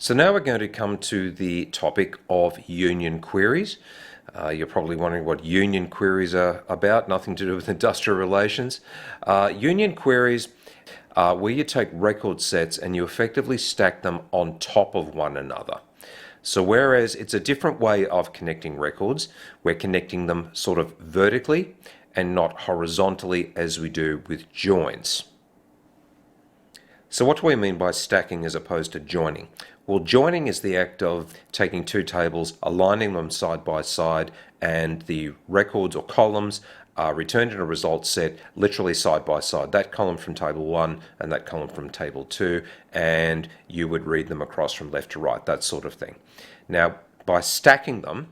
So now we're going to come to the topic of union queries. You're probably wondering what union queries are about, nothing to do with industrial relations. Union queries are where you take record sets and you effectively stack them on top of one another. So whereas it's a different way of connecting records, we're connecting them sort of vertically and not horizontally as we do with joins. So what do we mean by stacking as opposed to joining? Well, joining is the act of taking two tables, aligning them side by side, and the records or columns are returned in a result set literally side by side. That column from table 1 and that column from table 2, and you would read them across from left to right, that sort of thing. Now, by stacking them,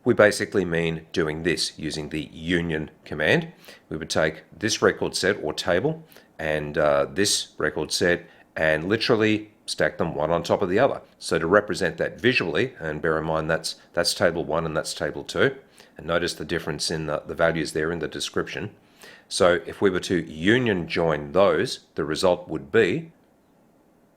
we basically mean doing this using the union command. We would take this record set or table and this record set and literally stack them one on top of the other. So to represent that visually, and bear in mind that's table 1 and that's table 2, and notice the difference in the values there in the description. So if we were to union join those, the result would be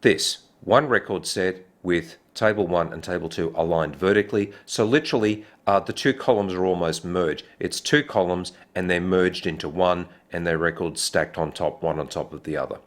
this, one record set with table 1 and table 2 aligned vertically. So literally the two columns are almost merged. It's two columns and they're merged into one, and their records stacked on top, one on top of the other.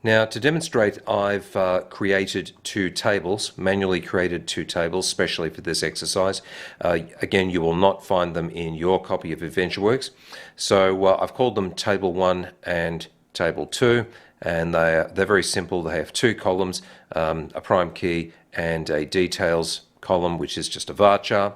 Now, to demonstrate, I've created two tables, manually created two tables, specially for this exercise. Again, you will not find them in your copy of AdventureWorks. So I've called them Table 1 and Table 2, and they're very simple. They have two columns, a prime key and a details column, which is just a varchar.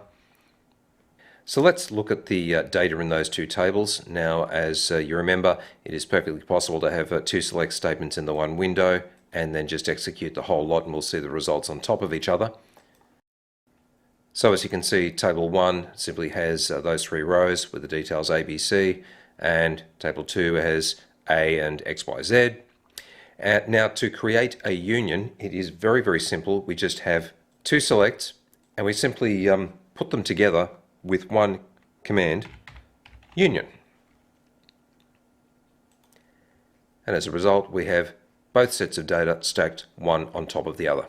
So let's look at the data in those two tables. Now, as you remember, it is perfectly possible to have two select statements in the one window and then just execute the whole lot, and we'll see the results on top of each other. So as you can see, table 1 simply has those three rows with the details A, B, C, and table 2 has A and X, Y, Z. Now, to create a union, it is very, very simple. We just have two selects and we simply put them together with one command, union. And as a result, we have both sets of data stacked one on top of the other.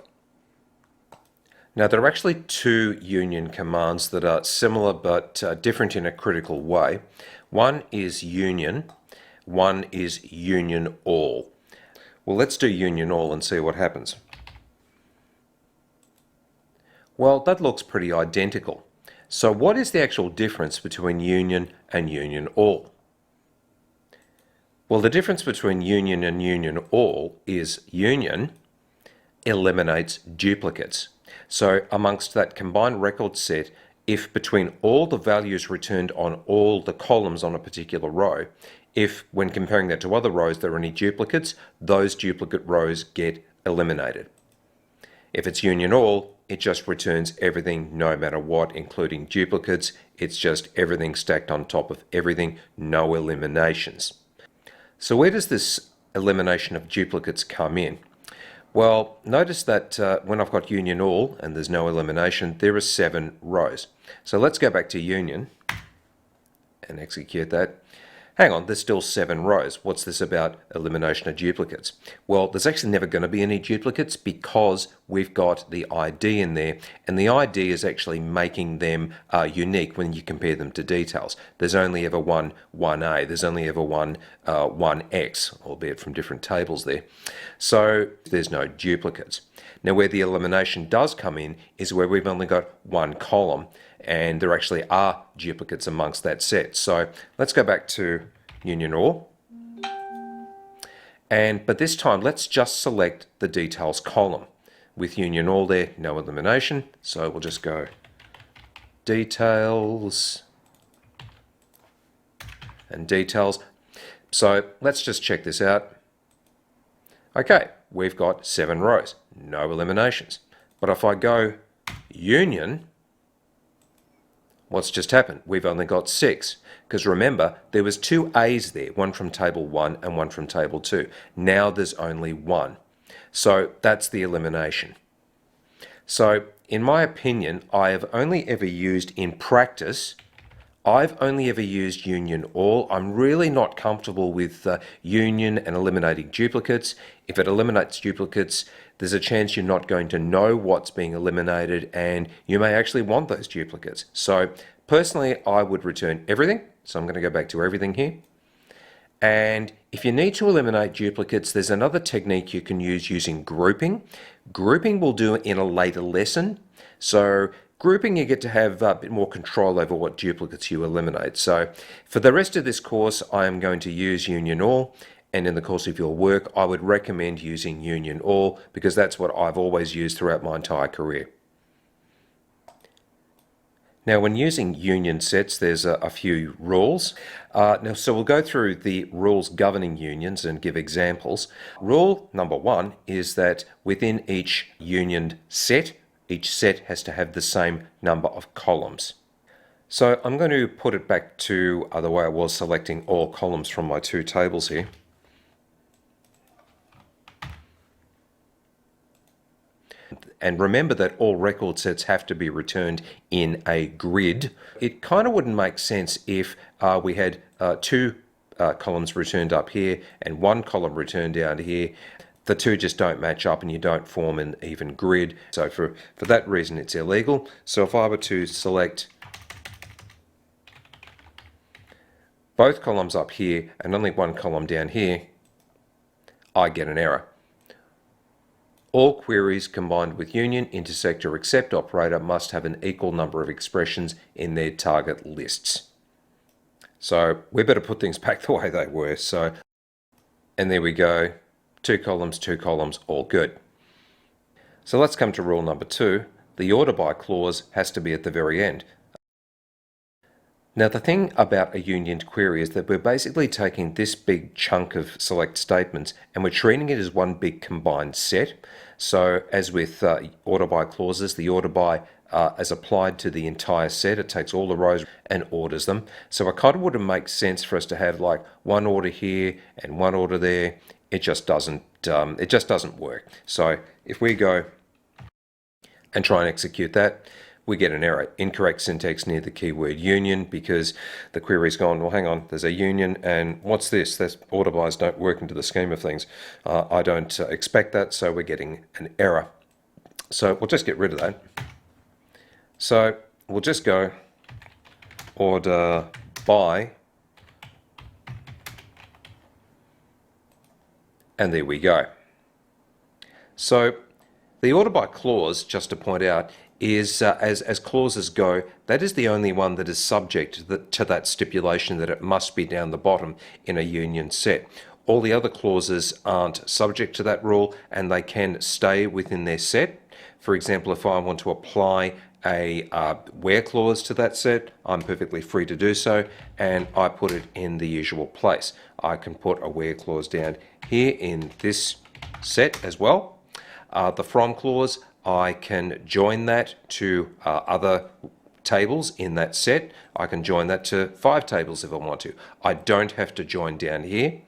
Now, there are actually two union commands that are similar but different in a critical way. One is union, one is union all. Well, let's do union all and see what happens. Well, that looks pretty identical. So what is the actual difference between union and union all? Well, the difference between union and union all is union eliminates duplicates. So amongst that combined record set, if between all the values returned on all the columns on a particular row, if when comparing that to other rows there are any duplicates, those duplicate rows get eliminated. If it's union all, it just returns everything no matter what, including duplicates. It's just everything stacked on top of everything, no eliminations. So where does this elimination of duplicates come in? Well, notice that when I've got union all and there's no elimination, there are 7 rows. So let's go back to union and execute that. Hang on, there's still 7 rows. What's this about elimination of duplicates? Well, there's actually never going to be any duplicates because we've got the ID in there, and the ID is actually making them unique when you compare them to details. There's only ever one 1A, there's only ever one 1X, albeit from different tables there. So there's no duplicates. Now, where the elimination does come in is where we've only got one column, and there actually are duplicates amongst that set. So let's go back to union all. But this time, let's just select the details column. With union all there, no elimination. So we'll just go details and details. So let's just check this out. Okay, we've got 7 rows, no eliminations. But if I go union, what's just happened? We've only got 6. Because remember, there was 2 A's there, one from table 1 and one from table 2. Now there's only 1. So that's the elimination. So in my opinion, I have only ever used in practice I've only ever used union all. I'm really not comfortable with union and eliminating duplicates. If it eliminates duplicates, there's a chance you're not going to know what's being eliminated and you may actually want those duplicates. So personally, I would return everything. So I'm going to go back to everything here. And if you need to eliminate duplicates, there's another technique you can use using grouping. Grouping we'll do in a later lesson. So grouping, you get to have a bit more control over what duplicates you eliminate. So for the rest of this course, I am going to use union all. And in the course of your work, I would recommend using union all because that's what I've always used throughout my entire career. Now, when using union sets, there's a few rules. So we'll go through the rules governing unions and give examples. Rule number one is that within each union set, each set has to have the same number of columns. So I'm going to put it back to the way I was selecting all columns from my two tables here. And remember that all record sets have to be returned in a grid. It kind of wouldn't make sense if we had two columns returned up here and one column returned down here. The two just don't match up and you don't form an even grid. So for that reason, it's illegal. So if I were to select both columns up here and only one column down here, I get an error. All queries combined with union, intersect, or except operator must have an equal number of expressions in their target lists. So we better put things back the way they were. So, and there we go. Two columns, all good. So let's come to rule number two. The order by clause has to be at the very end. Now the thing about a unioned query is that we're basically taking this big chunk of select statements and we're treating it as one big combined set. So as with order by clauses, the order by is applied to the entire set. It takes all the rows and orders them. So it kind of wouldn't make sense for us to have like one order here and one order there. It just doesn't work. So if we go and try and execute that, we get an error. Incorrect syntax near the keyword union because the query's gone, well, hang on, there's a union, and what's this? That's order bys don't work into the scheme of things. I don't expect that, so we're getting an error. So we'll just get rid of that. So we'll just go order by, and there we go. So the order by clause, just to point out, is as clauses go, that is the only one that is subject to that stipulation that it must be down the bottom in a union set. All the other clauses aren't subject to that rule and they can stay within their set. For example, if I want to apply a where clause to that set, I'm perfectly free to do so, and I put it in the usual place. I can put a where clause down here in this set as well. The from clause, I can join that to other tables in that set. I can join that to 5 tables if I want to. I don't have to join down here.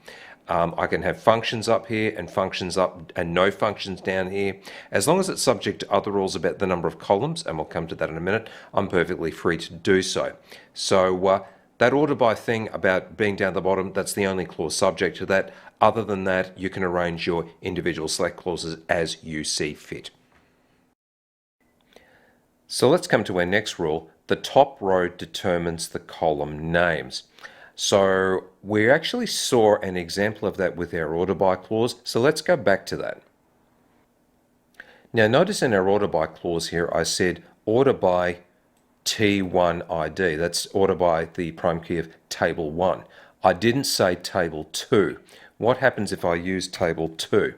I can have functions up here and functions up and no functions down here. As long as it's subject to other rules about the number of columns, and we'll come to that in a minute, I'm perfectly free to do so. So that order by thing about being down the bottom, that's the only clause subject to that. Other than that, you can arrange your individual select clauses as you see fit. So let's come to our next rule. The top row determines the column names. So we actually saw an example of that with our order by clause. So let's go back to that. Now notice in our order by clause here, I said order by T1 ID. That's order by the prime key of table 1. I didn't say table 2. What happens if I use table 2?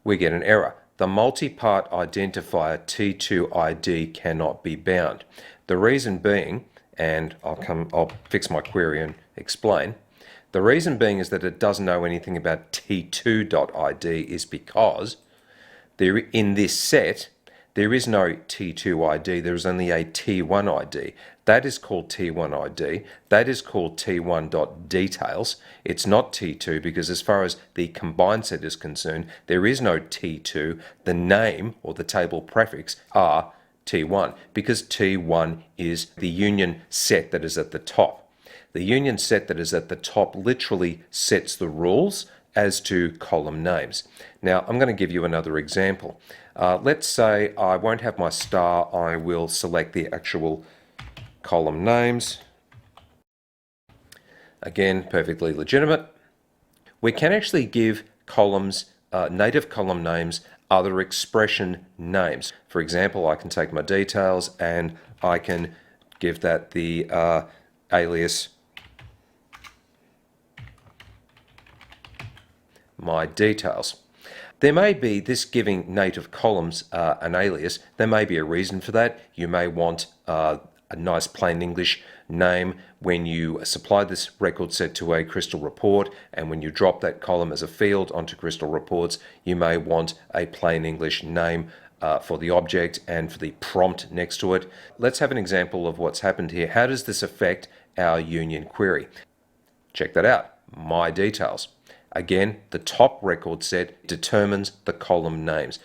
We get an error. The multi-part identifier T2 ID cannot be bound. The reason being, and I'll fix my query and explain. The reason being is that it doesn't know anything about T2.ID is because in this set, there is no T2 ID, there is only a T1 ID. That is called T1 ID. That is called T1.details. It's not T2 because as far as the combined set is concerned, there is no T2. The name or the table prefix are T1 because T1 is the union set that is at the top. The union set that is at the top literally sets the rules as to column names. Now, I'm going to give you another example. Let's say I won't have my star, I will select the actual column names. Again, perfectly legitimate. We can actually give columns, native column names, other expression names. For example, I can take my details and I can give that the alias my details. There may be, this giving native columns an alias, there may be a reason for that. You may want a nice plain English name when you supply this record set to a Crystal report, and when you drop that column as a field onto Crystal reports, you may want a plain English name for the object and for the prompt next to it. Let's have an example of what's happened here. How does this affect our union query? Check that out, my details. Again, the top record set determines the column names.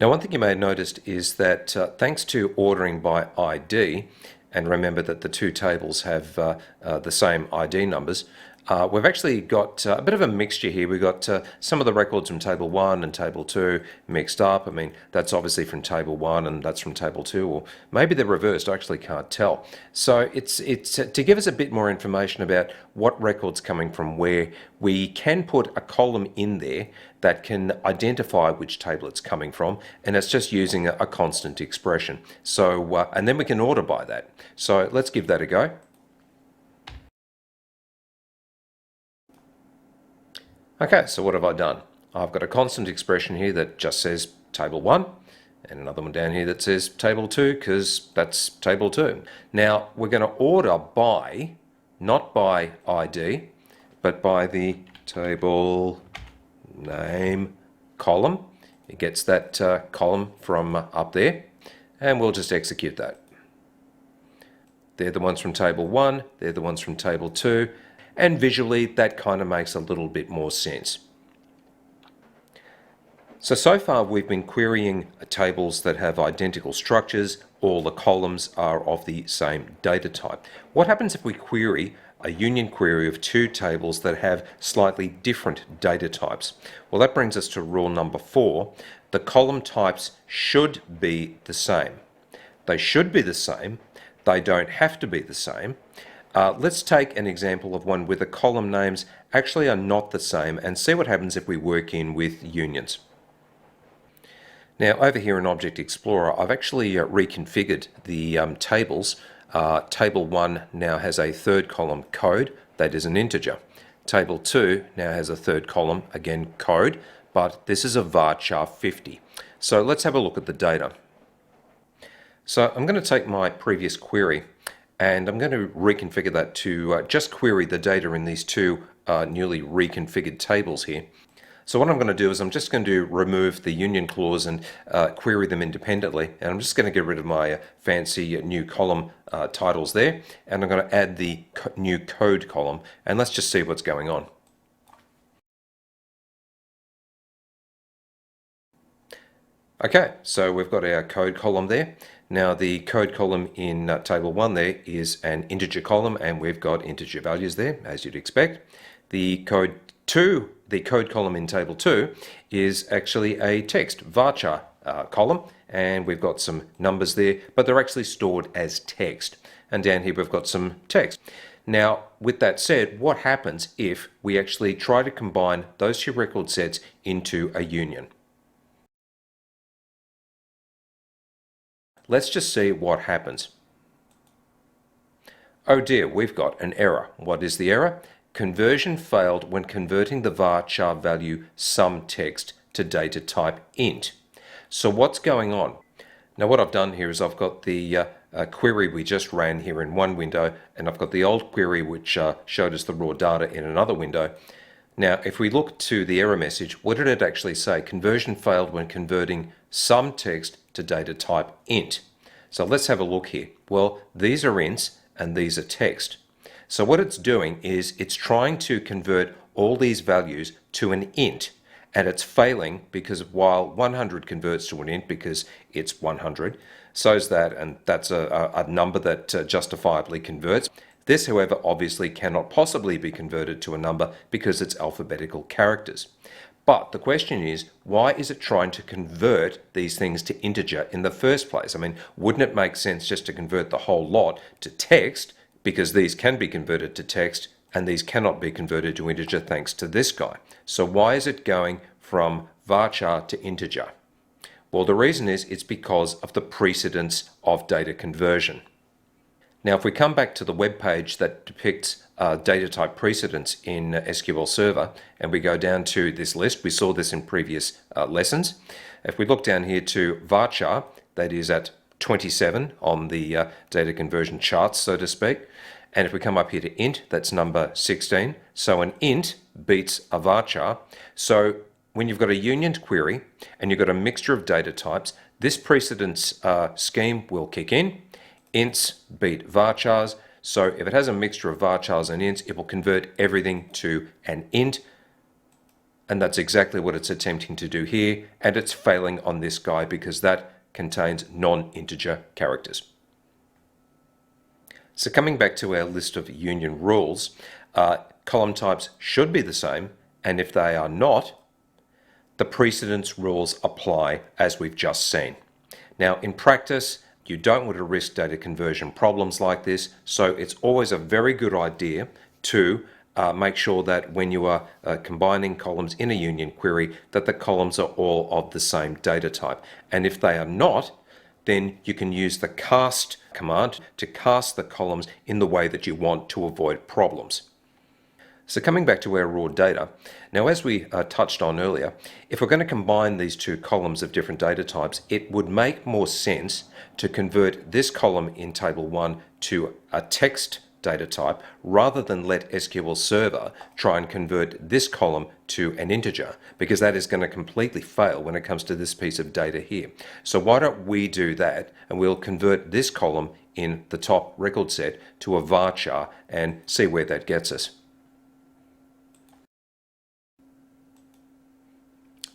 Now, one thing you may have noticed is that thanks to ordering by ID, and remember that the two tables have the same ID numbers, we've actually got a bit of a mixture here. We've got some of the records from Table 1 and Table 2 mixed up. I mean, that's obviously from Table 1 and that's from Table 2, or maybe they're reversed. I actually can't tell. So it's to give us a bit more information about what record's coming from where. We can put a column in there that can identify which table it's coming from, and it's just using a constant expression. So, and then we can order by that. So let's give that a go. Okay, so what have I done? I've got a constant expression here that just says table 1, and another one down here that says table 2, because that's table 2. Now, we're going to order by, not by ID, but by the table name column. It gets that column from up there, and we'll just execute that. They're the ones from table 1, they're the ones from table 2, and visually that kind of makes a little bit more sense. So far we've been querying tables that have identical structures. All the columns are of the same data type. What happens if we query a union query of two tables that have slightly different data types? Well, that brings us to rule number 4. The column types should be the same. They should be the same. They don't have to be the same. Let's take an example of one where the column names actually are not the same and see what happens if we work in with unions. Now, over here in Object Explorer, I've actually reconfigured the tables. Table 1 now has a third column code, that is an integer. Table 2 now has a third column, again code, but this is a varchar 50. So let's have a look at the data. So I'm going to take my previous query and I'm going to reconfigure that to just query the data in these two newly reconfigured tables here. So what I'm going to do is I'm just going to remove the union clause and query them independently, and I'm just going to get rid of my fancy new column titles there, and I'm going to add the new code column, and let's just see what's going on. Okay, so we've got our code column there. Now the code column in table 1 there is an integer column, and we've got integer values there, as you'd expect. The code column in table 2 is actually a text varchar column, and we've got some numbers there, but they're actually stored as text. And down here we've got some text. Now, with that said, what happens if we actually try to combine those two record sets into a union? Let's just see what happens. Oh dear, we've got an error. What is the error? Conversion failed when converting the varchar value sumText to data type int. So what's going on? Now what I've done here is I've got the query we just ran here in one window, and I've got the old query which showed us the raw data in another window. Now if we look to the error message, what did it actually say? Conversion failed when converting sumText to data type int. So let's have a look here. Well, these are ints and these are text. So what it's doing is it's trying to convert all these values to an int, and it's failing because while 100 converts to an int because it's 100, so's that, and that's a number that justifiably converts. This, however, obviously cannot possibly be converted to a number because it's alphabetical characters. But the question is, why is it trying to convert these things to integer in the first place? I mean, wouldn't it make sense just to convert the whole lot to text, because these can be converted to text and these cannot be converted to integer thanks to this guy? So why is it going from varchar to integer? Well, the reason is it's because of the precedence of data conversion. Now, if we come back to the web page that depicts data type precedence in SQL Server, and we go down to this list, we saw this in previous lessons. If we look down here to varchar, that is at 27 on the data conversion charts, so to speak. And if we come up here to int, that's number 16. So an int beats a varchar. So when you've got a unioned query and you've got a mixture of data types, this precedence scheme will kick in. Ints beat varchars. So if it has a mixture of varchars and ints, it will convert everything to an int. And that's exactly what it's attempting to do here. And it's failing on this guy because that contains non-integer characters. So coming back to our list of union rules, column types should be the same. And if they are not, the precedence rules apply as we've just seen. Now in practice, you don't want to risk data conversion problems like this, so it's always a very good idea to make sure that when you are combining columns in a union query, that the columns are all of the same data type. And if they are not, then you can use the cast command to cast the columns in the way that you want to avoid problems. So coming back to our raw data, now as we touched on earlier, if we're going to combine these two columns of different data types, it would make more sense to convert this column in table 1 to a text data type rather than let SQL Server try and convert this column to an integer, because that is going to completely fail when it comes to this piece of data here. So why don't we do that, and we'll convert this column in the top record set to a varchar and see where that gets us.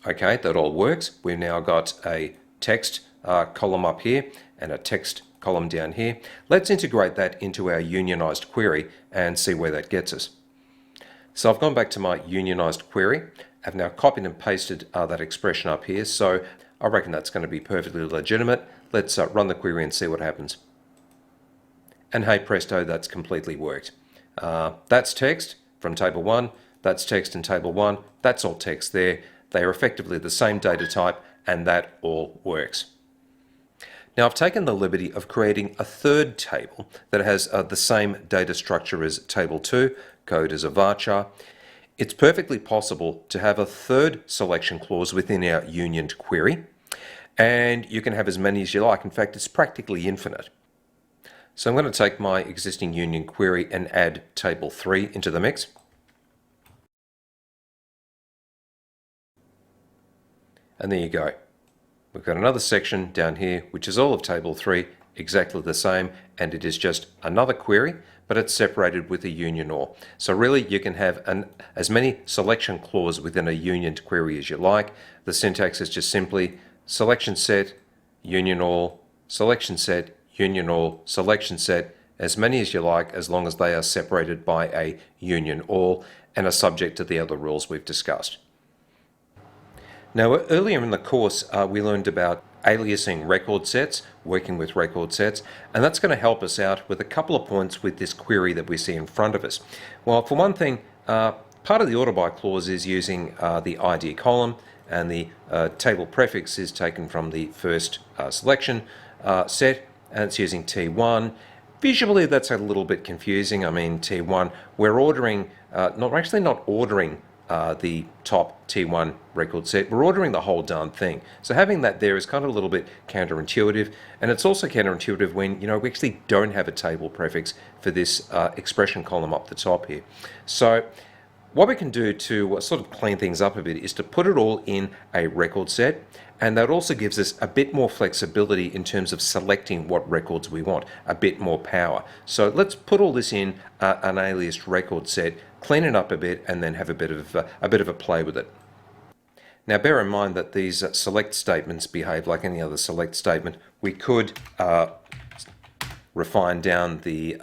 Okay, that all works. We've now got a text column up here and a text column down here. Let's integrate that into our unionized query and see where that gets us. So I've gone back to my unionized query. I've now copied and pasted that expression up here. So I reckon that's going to be perfectly legitimate. Let's run the query and see what happens. And hey presto, that's completely worked. That's text from table 1. That's text in table 1. That's all text there. They are effectively the same data type, and that all works. Now I've taken the liberty of creating a third table that has the same data structure as table 2, code as a varchar. It's perfectly possible to have a third selection clause within our unioned query, and you can have as many as you like. In fact, it's practically infinite. So I'm going to take my existing union query and add table 3 into the mix. And there you go. We've got another section down here, which is all of table 3, exactly the same, and it is just another query, but it's separated with a union OR. So really you can have as many selection clauses within a unioned query as you like. The syntax is just simply selection set, union OR, selection set, union OR, selection set, as many as you like, as long as they are separated by a union OR and are subject to the other rules we've discussed. Now, earlier in the course, we learned about aliasing record sets, working with record sets, and that's going to help us out with a couple of points with this query that we see in front of us. Well, for one thing, part of the order by clause is using the ID column, and the table prefix is taken from the first selection set, and it's using T1. Visually, that's a little bit confusing. I mean, T1, we're ordering, not ordering the top T1 record set. We're ordering the whole darn thing. So having that there is kind of a little bit counterintuitive, and it's also counterintuitive when we actually don't have a table prefix for this expression column up the top here. So what we can do to sort of clean things up a bit is to put it all in a record set, and that also gives us a bit more flexibility in terms of selecting what records we want, a bit more power. So let's put all this in an aliased record set, clean it up a bit, and then have a bit of a play with it. Now bear in mind that these select statements behave like any other select statement. We could refine down the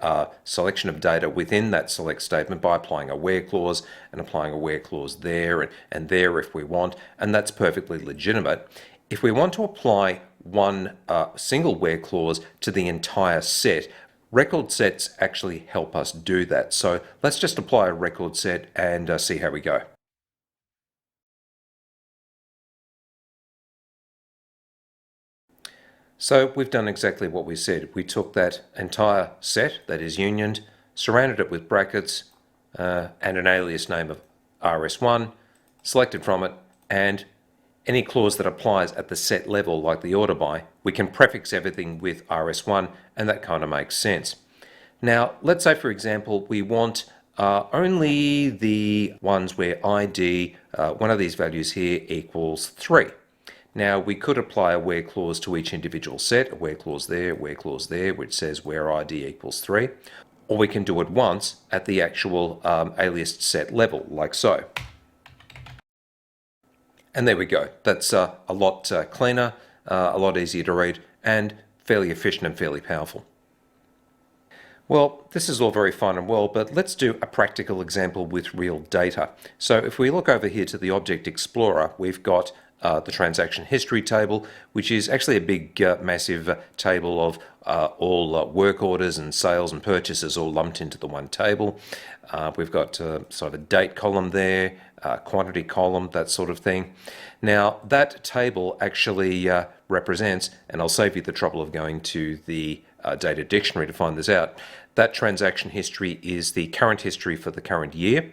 selection of data within that select statement by applying a where clause and applying a where clause there and there if we want, and that's perfectly legitimate. If we want to apply one single where clause to the entire set, record sets actually help us do that. So let's just apply a record set and see how we go. So we've done exactly what we said. We took that entire set, that is unioned, surrounded it with brackets and an alias name of RS1, selected from it, and any clause that applies at the set level, like the order by, we can prefix everything with RS1, and that kind of makes sense. Now, let's say, for example, we want only the ones where ID, one of these values here, equals 3. Now, we could apply a where clause to each individual set, a where clause there, which says where ID equals 3. Or we can do it once at the actual aliased set level, like so. And there we go. That's a lot cleaner, a lot easier to read, and fairly efficient and fairly powerful. Well, this is all very fine and well, but let's do a practical example with real data. So if we look over here to the Object Explorer, we've got the transaction history table, which is actually a big, massive table of all work orders and sales and purchases all lumped into the one table. We've got sort of a date column there, quantity column, that sort of thing. Now, that table actually represents, and I'll save you the trouble of going to the data dictionary to find this out, that transaction history is the current history for the current year.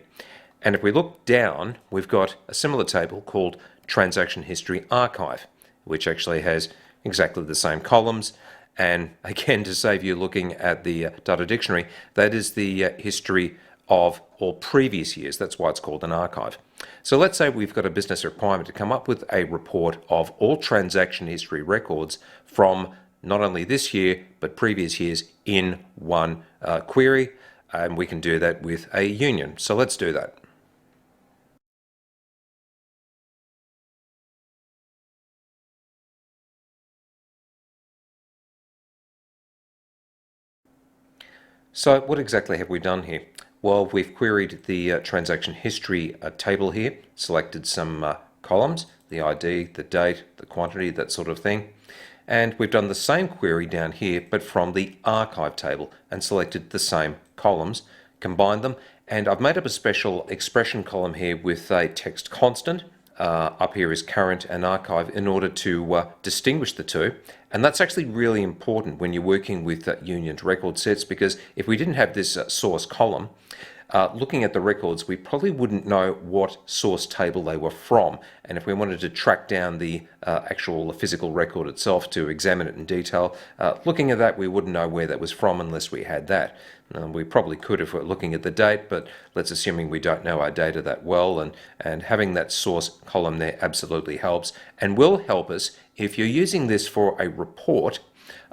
And if we look down, we've got a similar table called Transaction History Archive, which actually has exactly the same columns. And again, to save you looking at the data dictionary, that is the history of all previous years. That's why it's called an archive. So let's say we've got a business requirement to come up with a report of all transaction history records from not only this year, but previous years in one query. And we can do that with a union. So let's do that. So what exactly have we done here? Well, we've queried the transaction history table here, selected some columns, the ID, the date, the quantity, that sort of thing. And we've done the same query down here, but from the archive table, and selected the same columns, combined them, and I've made up a special expression column here with a text constant. Up here is current and archive in order to distinguish the two. And that's actually really important when you're working with unioned record sets, because if we didn't have this source column, looking at the records, we probably wouldn't know what source table they were from. And if we wanted to track down the actual physical record itself to examine it in detail, looking at that, we wouldn't know where that was from unless we had that. We probably could if we're looking at the date, but let's assuming we don't know our data that well, and having that source column there absolutely helps, and will help us if you're using this for a report,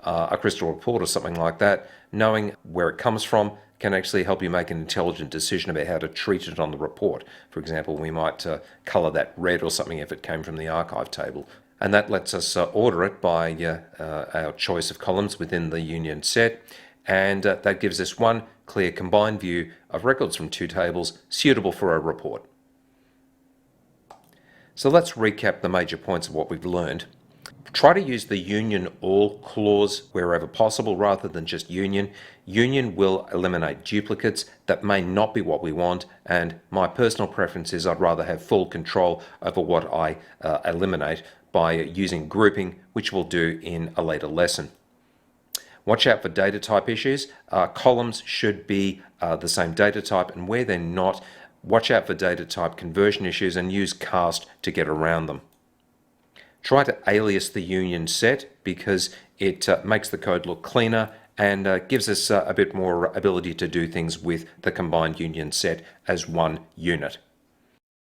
a crystal report or something like that. Knowing where it comes from can actually help you make an intelligent decision about how to treat it on the report. For example, we might color that red or something if it came from the archive table. And that lets us order it by our choice of columns within the union set. And that gives us one clear combined view of records from two tables suitable for a report. So let's recap the major points of what we've learned. Try to use the union all clause wherever possible rather than just union. Union will eliminate duplicates that may not be what we want, and my personal preference is I'd rather have full control over what I eliminate by using grouping, which we'll do in a later lesson. Watch out for data type issues. Columns should be the same data type, and where they're not, watch out for data type conversion issues and use cast to get around them. Try to alias the union set because it makes the code look cleaner and gives us a bit more ability to do things with the combined union set as one unit.